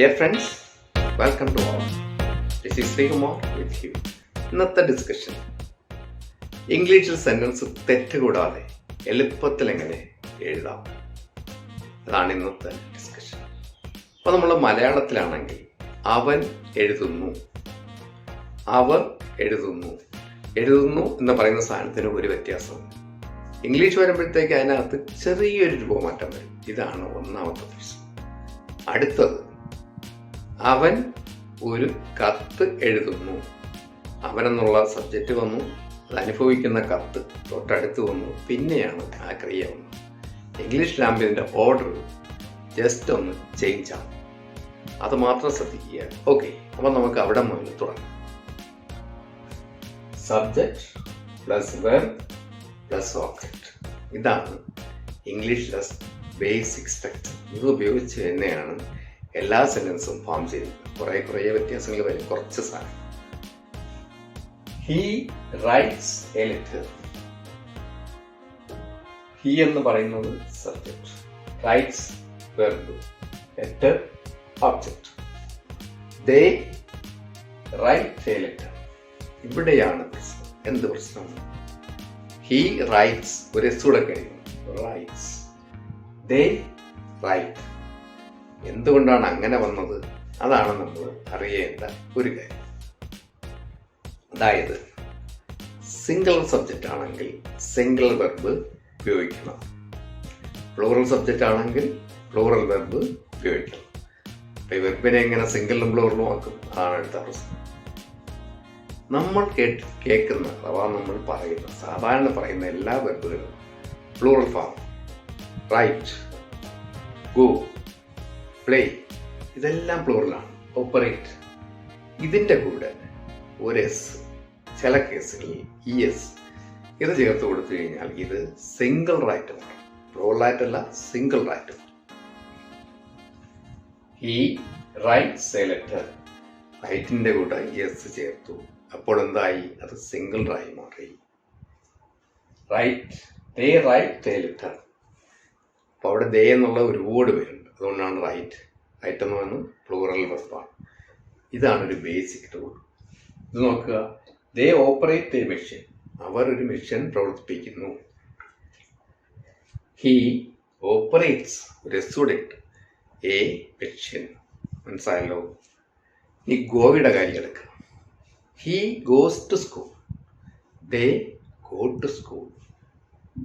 Dear friends, welcome to all. This is Srikumar with you. ഇന്നത്തെ discussion ഇംഗ്ലീഷിൽ sentence തെറ്റുകൂടാതെ എളുപ്പത്തിൽ എങ്ങനെ എഴുതാം, അതാണ് ഇന്നത്തെ ഡിസ്കഷൻ. അപ്പോൾ നമ്മൾ മലയാളത്തിലാണെങ്കിൽ അവൻ എഴുതുന്നു, അവർ എഴുതുന്നു. എഴുതുന്നു എന്ന് പറയുന്ന സാധനത്തിന് ഒരു വ്യത്യാസമുണ്ട്. ഇംഗ്ലീഷ് വരുമ്പോഴത്തേക്ക് അതിനകത്ത് ചെറിയൊരു രൂപമാറ്റം വരും. ഇതാണ് ഒന്നാമത്തെ പ്രശ്നം. അടുത്തത്, അവൻ ഒരു കത്ത് എഴുതുന്നു. അവനെന്നുള്ള സബ്ജക്റ്റ് വന്നു, അത് അനുഭവിക്കുന്ന കത്ത് തൊട്ടടുത്ത് വന്നു, പിന്നെയാണ് ആ ക്രിയ വന്നത്. ഇംഗ്ലീഷിലാകുമ്പോൾ ഇതിൻ്റെ ഓർഡർ ജസ്റ്റ് ഒന്ന് ചേഞ്ച് ആവും. അത് മാത്രം ശ്രദ്ധിക്കുക. ഓക്കെ, അപ്പം നമുക്ക് അവിടെ മുതൽ തുടങ്ങാം. Subject plus verb plus object, ഇതാണ് ഇംഗ്ലീഷിലെ ബേസിക് സ്ട്രക്ചർ. ഇത് ഉപയോഗിച്ച് തന്നെയാണ് എല്ലാ സെന്റൻസും ഫോം ചെയ്യുന്നത്. കുറേ വ്യത്യാസങ്ങൾ വരും, കുറച്ച് സാധനം. He writes a letter. He എന്ന് പറയുന്നത് subject, rights verb, letter object. They write a letter. ഇവിടെയാണ് പ്രശ്നം. എന്ത് പ്രശ്നം? ഹി റൈറ്റ്സ്, ഒരു എസ് കൂടെ കഴിയും, റൈറ്റ്സ്. ദേ റൈറ്റ്. എന്തുകൊണ്ടാണ് അങ്ങനെ വന്നത്? അതാണ് നമ്മൾ അറിയേണ്ട ഒരു കാര്യം. അതായത് സിംഗിൾ സബ്ജക്റ്റ് ആണെങ്കിൽ സിംഗിൾ വെർബ് ഉപയോഗിക്കണം, പ്ലൂറൽ സബ്ജക്റ്റ് ആണെങ്കിൽ പ്ലൂറൽ വെർബ് ഉപയോഗിക്കണം. അപ്പൊ ഈ വെർബിനെ എങ്ങനെ സിംഗിളും പ്ലൂറലും ആക്കും? അതാണ് അടുത്ത പ്രശ്നം. നമ്മൾ കേൾക്കുന്ന അഥവാ നമ്മൾ പറയുന്ന സാധാരണ പറയുന്ന എല്ലാ വെർബുകളും plural form, right, go, play, ഇതെല്ലാം പ്ലൂറലാണ്. ഓപ്പറേറ്റ്, ഇതിൻ്റെ കൂടെ ഒരു എസ്, ചില കേസുകളിൽ ഇ എസ്, ഇത് ചേർത്ത് കൊടുത്തു കഴിഞ്ഞാൽ ഇത് സിംഗിൾ റൈറ്റ് മാറും. പ്ലൂറലായിട്ടല്ല, സിംഗിൾ റൈറ്റ് മാറും. ഹി റൈറ്റ്സ് എ ലെറ്റർ, റൈറ്റിൻ്റെ കൂടെ എസ് ചേർത്തു, അപ്പോൾ എന്തായി? അത് സിംഗിൾ ആയി മാറി. Write, they write a letter. അപ്പോൾ അവിടെ ദേ എന്നുള്ള ഒരു വേർഡ് വരുന്നുണ്ട്, അതുകൊണ്ടാണ് റൈറ്റ്. റൈറ്റ് എന്ന് പറയുന്നത് പ്ലൂറൽ വെർബാണ്. ഇതാണ് ഒരു ബേസിക് റൂൾ. ഇത് നോക്കുക. ദേ ഓപ്പറേറ്റ് എ മെഷീൻ, അവർ ഒരു മെഷീൻ പ്രവർത്തിപ്പിക്കുന്നു. ഹി ഓപ്പറേറ്റ്സ്, ഒരു സ്റ്റുഡൻറ്റ്, എ മെഷീൻ. മനസ്സിലായല്ലോ? ഈ ഗോയുടെ കാര്യം എടുക്കുക. He goes to school, they go to school.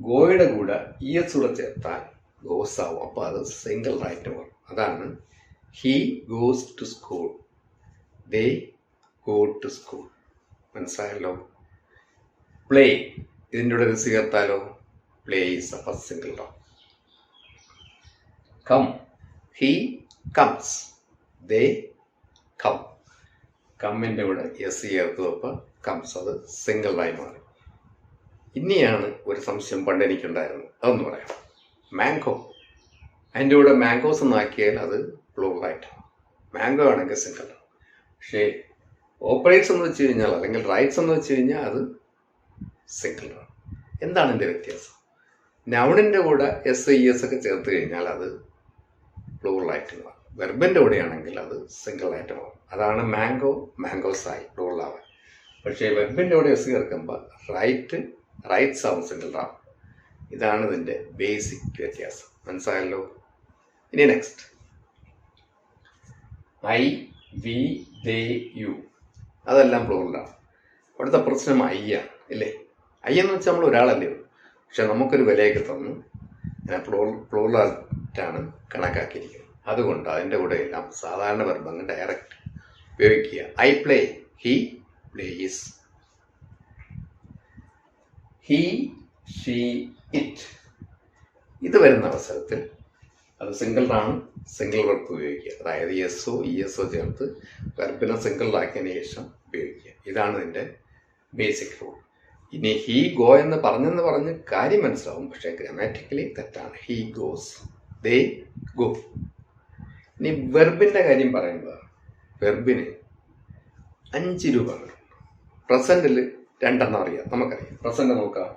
ഗോയുടെ കൂടെ ഇ എസ് കൂടെ ചേർത്താൽ ഗോസ് ആവും, അപ്പോൾ അത് സിംഗിൾ റൈറ്റ് വരും. അതാണ് he goes to school, they go to school. മനസ്സിലായല്ലോ? പ്ലേ, ഇതിൻ്റെ കൂടെ ഇത് ചേർത്താലോ പ്ലേസ്, അപ്പോൾ single right. Come, he comes, they come. കമ്മിൻ്റെ കൂടെ എസ് ചേർത്തു, അപ്പോൾ കംസ്, അത് സിംഗിൾ ആയി മാറി. ഇനിയാണ് ഒരു സംശയം പണ്ട് എനിക്കുണ്ടായിരുന്നു, അതൊന്ന് പറയാം. മാംഗോ, അതിൻ്റെ കൂടെ മാംഗോസ് എന്നാക്കിയാൽ അത് പ്ലൂറലായിട്ടാണ്. മാംഗോ ആണെങ്കിൽ സിംഗിൾ. പക്ഷേ ഓപ്പറേറ്റ്സ് എന്ന് വെച്ച് കഴിഞ്ഞാൽ, അല്ലെങ്കിൽ റൈറ്റ്സ് എന്ന് വെച്ച് കഴിഞ്ഞാൽ അത് സിംഗിൾ ആണ്. എന്താണ് എൻ്റെ വ്യത്യാസം? നൗണിൻ്റെ കൂടെ എസ് ഇ എസ് ഒക്കെ ചേർത്ത് കഴിഞ്ഞാൽ അത് പ്ലൂറലായിട്ട് മാറും. വെർബിൻ്റെ കൂടെയാണെങ്കിൽ അത് സിംഗിൾ ആയിട്ട് മാറും. അതാണ് മാംഗോ മാംഗോസ് ആയി പ്ലൂറലാവാൻ. പക്ഷേ വെർബിൻ്റെ കൂടെ എസ് ചേർക്കുമ്പോൾ റൈറ്റ്സ് ആവും, സിംഗിൾ ആവും. ഇതാണ് ഇതിൻ്റെ ബേസിക് വ്യത്യാസം. മനസ്സിലായല്ലോ? ഇനി next, I, we, they, you, അതെല്ലാം പ്ലൂറലാണ്. അവിടുത്തെ പ്രശ്നം ഐ ആണ്, ഇല്ലേ? ഐ എന്ന് വെച്ചാൽ നമ്മൾ ഒരാളല്ലേ ഉള്ളൂ, പക്ഷെ നമുക്കൊരു വിലയൊക്കെ തന്നു അതിനെ പ്ലൂറലായിട്ടാണ് കണക്കാക്കിയിരിക്കുന്നത്. അതുകൊണ്ട് അതിൻ്റെ കൂടെ എല്ലാം സാധാരണ വെർബ് അങ്ങ് ഡയറക്റ്റ് ഉപയോഗിക്കുക. I play, he place. He, she, it, ഇത് വരുന്ന അവസരത്തിൽ അത് സിംഗിളാണ്, സിംഗിൾ വെർബ് ഉപയോഗിക്കുക. അതായത് എസ്ഒ ഇ എസ്ഒ ചേർത്ത് വെർബിനെ സിംഗിളാക്കിയതിന് ശേഷം ഉപയോഗിക്കുക. ഇതാണ് ഇതിൻ്റെ ബേസിക് റൂൾ. ഇനി ഹി ഗോ എന്ന് പറഞ്ഞ് കാര്യം മനസ്സിലാവും, പക്ഷേ ഗ്രാമാറ്റിക്കലി തെറ്റാണ്. He goes, they go. ഇനി വെർബിൻ്റെ കാര്യം പറയുമ്പോൾ വെർബിന് 5 രൂപങ്ങളുണ്ട്. പ്രസൻറ്റിൽ 2 അറിയാം, നമുക്കറിയാം. പ്രസൻറ്റ് നോക്കാം,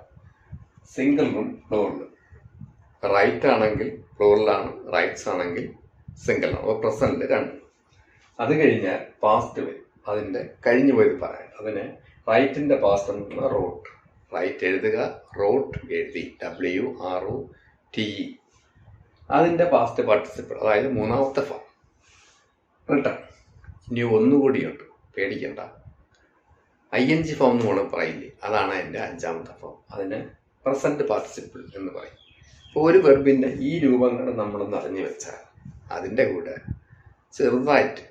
സിംഗിളും പ്ലൂറലും. റൈറ്റ് ആണെങ്കിൽ പ്ലൂറലാണ്, റൈറ്റ്സ് ആണെങ്കിൽ സിംഗിളാണ്. അപ്പോൾ പ്രസൻറ്റിൽ 2. അത് കഴിഞ്ഞാൽ പാസ്റ്റ് വരും. അതിൻ്റെ കഴിഞ്ഞു പോയത് പറയാം. അതിന് റൈറ്റിൻ്റെ പാസ്റ്റ് എന്ന് റോട്ട്. റൈറ്റ് എഴുതുക, റോട്ട് എഴുതി, WROTE. അതിൻ്റെ പാസ്റ്റ് പാർട്ടിസിപ്പിൾ, അതായത് മൂന്നാമത്തെ ഫോം റിട്ടേൺ. ഇനി ഒന്നുകൂടിയുണ്ട്, പേടിക്കണ്ട. ING ഫോം എന്ന് നമ്മൾ പറയില്ലേ, അതാണ് അതിൻ്റെ അഞ്ചാമത്തെ ഫോം. അതിന് പ്രസൻറ്റ് പാർട്ടിസിപ്പിൾ എന്ന് പറയും. ഇപ്പോൾ ഒരു വെർബിൻ്റെ ഈ രൂപങ്ങൾ നമ്മളൊന്ന് അറിഞ്ഞു വെച്ചാൽ അതിൻ്റെ കൂടെ ചെറുതായിട്ട്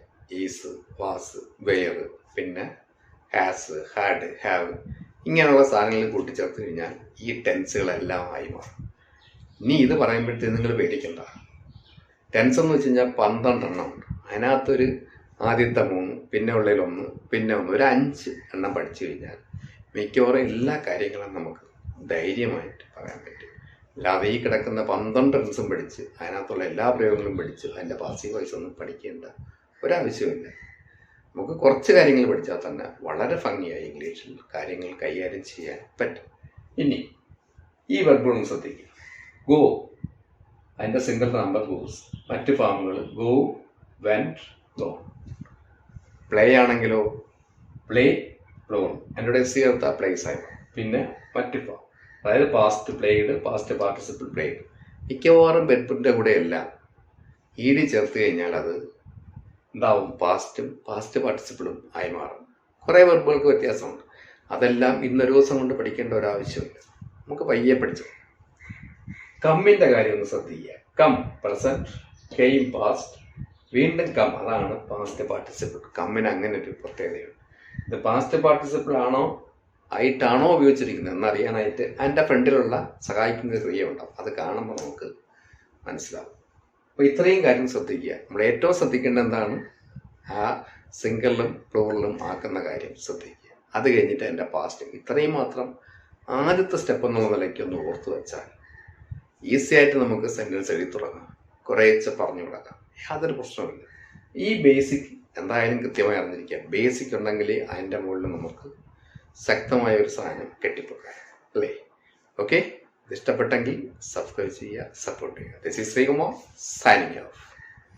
ഈസ്, വാസ്, വെയർ, പിന്നെ ഹാസ്, ഹാഡ്, ഹാവ് ഇങ്ങനെയുള്ള സാധനങ്ങൾ കൂട്ടിച്ചേർത്ത് കഴിഞ്ഞാൽ ഈ ടെൻസുകളെല്ലാം ആയി മാറും. ഇനി ഇത് പറയുമ്പോഴത്തേക്ക് നിങ്ങൾ പേടിക്കണ്ട. ടെൻസ് എന്ന് വെച്ച് കഴിഞ്ഞാൽ 12 എണ്ണം ഉണ്ട്. അതിനകത്തൊരു ആദ്യത്തെ 3, പിന്നെ ഉള്ളതിൽ 1, പിന്നെ 1, ഒരു 5 എണ്ണം പഠിച്ചു കഴിഞ്ഞാൽ മിക്കവാറും എല്ലാ കാര്യങ്ങളും നമുക്ക് ധൈര്യമായിട്ട് പറയാൻ പറ്റും. അല്ലാതെ ഈ കിടക്കുന്ന 12 ടെൻസും പഠിച്ച് അതിനകത്തുള്ള എല്ലാ പ്രയോഗങ്ങളും പഠിച്ച് അതിൻ്റെ പാസീവ് വോയിസ് ഒന്നും പഠിക്കേണ്ട ഒരാവശ്യമില്ല. നമുക്ക് കുറച്ച് കാര്യങ്ങൾ പഠിച്ചാൽ തന്നെ വളരെ ഭംഗിയായി ഇംഗ്ലീഷിൽ കാര്യങ്ങൾ കൈകാര്യം ചെയ്യാൻ പറ്റും. ഇനി ഈ വെർബുകളും ശ്രദ്ധിക്കുക. ഗോ, അതിൻ്റെ സിംഗിൾ നമ്പർ ഗോസ്. മറ്റ് ഫാമുകൾ ഗോ, വെൻറ്റ്, ഗോ. പ്ലേ ആണെങ്കിലോ പ്ലേ, പ്ലോൺ. എന്നോട് ചേർത്ത പ്ലേസ് ആയി. പിന്നെ മറ്റ് ഫാം, അതായത് past played, past participle played. മിക്കവാറും വെർബിൻ്റെ കൂടെ എല്ലാം ED ചേർത്ത് കഴിഞ്ഞാൽ അത് എന്താവും, പാസ്റ്റും പാസ്റ്റ് പാർട്ടിസിപ്പിളും ആയി മാറും. കുറേ വെർബുകൾക്ക് വ്യത്യാസമുണ്ട്. അതെല്ലാം ഇന്നൊരു ദിവസം കൊണ്ട് പഠിക്കേണ്ട ഒരാവശ്യമില്ല, നമുക്ക് പയ്യെ പഠിച്ചു. കമ്മിൻ്റെ കാര്യം ഒന്ന് ശ്രദ്ധിക്കുക. കം പ്രസൻറ്റ്, കെയിം പാസ്റ്റ്, വീണ്ടും കം, അതാണ് പാസ്റ്റ് പാർട്ടിസിപ്പിൾ. കമ്മിന് അങ്ങനെ ഒരു പ്രത്യേകതയുണ്ട്. ഇത് പാസ്റ്റ് പാർട്ടിസിപ്പിൾ ആണോ ആയിട്ടാണോ ഉപയോഗിച്ചിരിക്കുന്നത് എന്നറിയാനായിട്ട് അതിൻ്റെ ഫ്രണ്ടിലുള്ള സഹായിക്കുന്ന ക്രിയ ഉണ്ടാവും. അത് കാണുമ്പോൾ നമുക്ക് മനസ്സിലാവും. അപ്പോൾ ഇത്രയും കാര്യം ശ്രദ്ധിക്കുക. നമ്മൾ ഏറ്റവും ശ്രദ്ധിക്കേണ്ട എന്താണ്, ആ സിംഗിളിലും പ്ലൂറലും ആക്കുന്ന കാര്യം ശ്രദ്ധിക്കുക. അത് കഴിഞ്ഞിട്ട് അതിൻ്റെ പാസ്റ്റ്. ഇത്രയും മാത്രം ആദ്യത്തെ സ്റ്റെപ്പ് എന്നുള്ള നിലയ്ക്ക് ഒന്ന് ഓർത്ത് വെച്ചാൽ ഈസി ആയിട്ട് നമുക്ക് സെൻറ്റൻസ് എഴുതി തുടങ്ങാം, കുറേശ്ശെ പറഞ്ഞു തുടങ്ങാം, യാതൊരു പ്രശ്നമില്ല. ഈ ബേസിക് എന്തായാലും കൃത്യമായി അറിഞ്ഞിരിക്കുക. ബേസിക് ഉണ്ടെങ്കിൽ അതിൻ്റെ മുകളിൽ നമുക്ക് ശക്തമായ ഒരു സാധനം കെട്ടിപ്പൊക്കാം, അല്ലേ? ഓക്കെ, ഇത് ഇഷ്ടപ്പെട്ടെങ്കിൽ സബ്സ്ക്രൈബ് ചെയ്യുക, സപ്പോർട്ട് ചെയ്യുക. This is Sreekumar signing off.